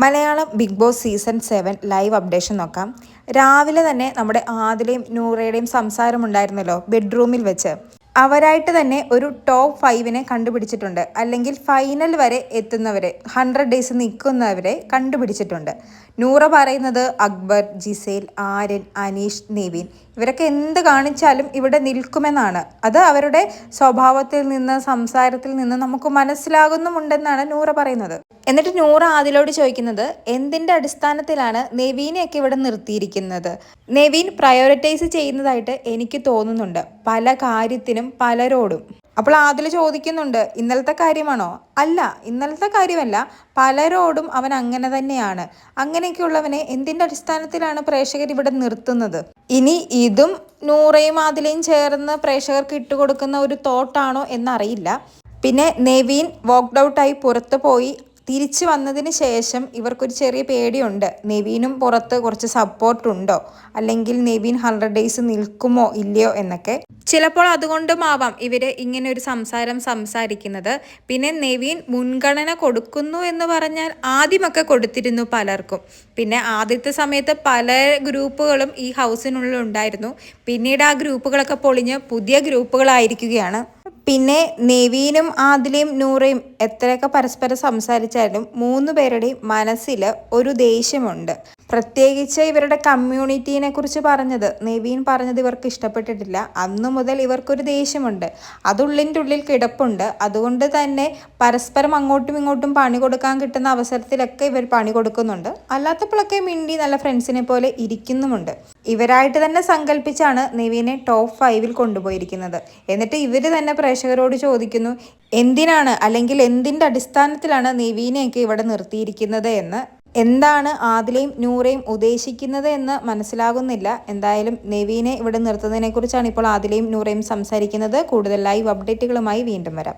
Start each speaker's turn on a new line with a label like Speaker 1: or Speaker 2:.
Speaker 1: Malayalam Bigg Boss season 7 live updation നോക്കാം. രാവിലെ തന്നെ നമ്മുടെ ആദിലയും നൂറയുടെയും സംസാരമുണ്ടായിരുന്നല്ലോ ബെഡ്റൂമിൽ വെച്ച്. അവരായിട്ട് തന്നെ ഒരു ടോപ്പ് 5നെ കണ്ടുപിടിച്ചിട്ടുണ്ട്, അല്ലെങ്കിൽ ഫൈനൽ വരെ എത്തുന്നവരെ, 100 ഡേയ്സ് നിൽക്കുന്നവരെ കണ്ടുപിടിച്ചിട്ടുണ്ട്. നൂറ പറയുന്നത് അക്ബർ, ജിസേൽ, ആര്യൻ, അനീഷ്, നിവിൻ ഇവരൊക്കെ എന്ത് കാണിച്ചാലും ഇവിടെ നിൽക്കുമെന്നാണ്. അത് അവരുടെ സ്വഭാവത്തിൽ നിന്ന്, സംസാരത്തിൽ നിന്ന് നമുക്ക് മനസ്സിലാകുന്നുമുണ്ടെന്നാണ് നൂറ പറയുന്നത്. എന്നിട്ട് നൂറ ആദിലോട് ചോദിക്കുന്നത്, എന്തിൻ്റെ അടിസ്ഥാനത്തിലാണ് നെവീനെയൊക്കെ ഇവിടെ നിർത്തിയിരിക്കുന്നത്? നെവീൻ പ്രയോറിറ്റൈസ് ചെയ്യുന്നതായിട്ട് എനിക്ക് തോന്നുന്നുണ്ട് പല കാര്യത്തിനും പലരോടും. അപ്പോൾ ആദിൽ ചോദിക്കുന്നുണ്ട്, ഇന്നലത്തെ കാര്യമാണോ? അല്ല, ഇന്നലത്തെ കാര്യമല്ല, പലരോടും അവൻ അങ്ങനെ തന്നെയാണ്. അങ്ങനെയൊക്കെയുള്ളവനെ എന്തിൻ്റെ അടിസ്ഥാനത്തിലാണ് പ്രേക്ഷകർ ഇവിടെ നിർത്തുന്നത്? ഇനി ഇതും നൂറയും ആദിലയും ചേർന്ന് പ്രേക്ഷകർക്ക് ഇട്ടുകൊടുക്കുന്ന ഒരു തോട്ടാണോ എന്നറിയില്ല. പിന്നെ നെവീൻ വോക്ക്ഡ് ഔട്ടായി പുറത്ത് പോയി തിരിച്ചു വന്നതിന് ശേഷം ഇവർക്കൊരു ചെറിയ പേടിയുണ്ട്, നെവീനും പുറത്ത് കുറച്ച് സപ്പോർട്ടുണ്ടോ, അല്ലെങ്കിൽ നെവീൻ 100 ഡേയ്സ് നിൽക്കുമോ ഇല്ലയോ എന്നൊക്കെ. ചിലപ്പോൾ അതുകൊണ്ടുമാവാം ഇവർ ഇങ്ങനെ ഒരു സംസാരിക്കുന്നത്. പിന്നെ നെവീൻ മുൻഗണന കൊടുക്കുന്നു എന്ന് പറഞ്ഞാൽ ആദ്യമൊക്കെ കൊടുത്തിരുന്നു പലർക്കും. പിന്നെ ആദ്യത്തെ സമയത്ത് പല ഗ്രൂപ്പുകളും ഈ ഹൗസിനുള്ളിൽ ഉണ്ടായിരുന്നു. പിന്നീട് ആ ഗ്രൂപ്പുകളൊക്കെ പൊളിഞ്ഞ് പുതിയ ഗ്രൂപ്പുകളായിരിക്കുകയാണ്. പിന്നെ നെവീനും ആദിലയും നൂറയും എത്രയൊക്കെ പരസ്പരം സംസാരിച്ചാലും 3 പേരുടെയും മനസ്സിൽ ഒരു ദേഷ്യമുണ്ട്. പ്രത്യേകിച്ച് ഇവരുടെ കമ്മ്യൂണിറ്റീനെ കുറിച്ച് പറഞ്ഞത്, നെവീൻ പറഞ്ഞത് ഇവർക്ക് ഇഷ്ടപ്പെട്ടിട്ടില്ല. അന്നു മുതൽ ഇവർക്കൊരു ദേഷ്യമുണ്ട്, അതുള്ളിൻ്റെ ഉള്ളിൽ കിടപ്പുണ്ട്. അതുകൊണ്ട് തന്നെ പരസ്പരം അങ്ങോട്ടും ഇങ്ങോട്ടും പണി കൊടുക്കാൻ കിട്ടുന്ന അവസരത്തിലൊക്കെ ഇവർ പണി കൊടുക്കുന്നുണ്ട്. അല്ലാത്തപ്പോഴൊക്കെ മിണ്ടി നല്ല ഫ്രണ്ട്സിനെ പോലെ ഇരിക്കുന്നുമുണ്ട്. ഇവരായിട്ട് തന്നെ സങ്കല്പിച്ചാണ് നെവീനെ ടോപ്പ് 5ൽ കൊണ്ടുപോയിരിക്കുന്നത്. എന്നിട്ട് ഇവർ തന്നെ പ്രേക്ഷകരോട് ചോദിക്കുന്നു, എന്തിനാണ്, അല്ലെങ്കിൽ എന്തിൻ്റെ അടിസ്ഥാനത്തിലാണ് നെവീനെയൊക്കെ ഇവിടെ നിർത്തിയിരിക്കുന്നത് എന്ന്. എന്താണ് ആദിലയും നൂറയും ഉദ്ദേശിക്കുന്നത് എന്ന് മനസ്സിലാകുന്നില്ല. എന്തായാലും നെവീനെ ഇവിടെ നിർത്തുന്നതിനെ കുറിച്ചാണ് ഇപ്പോൾ ആദിലയും നൂറയും സംസാരിക്കുന്നത്. കൂടുതൽ ലൈവ് അപ്ഡേറ്റുകളുമായി വീണ്ടും വരാം.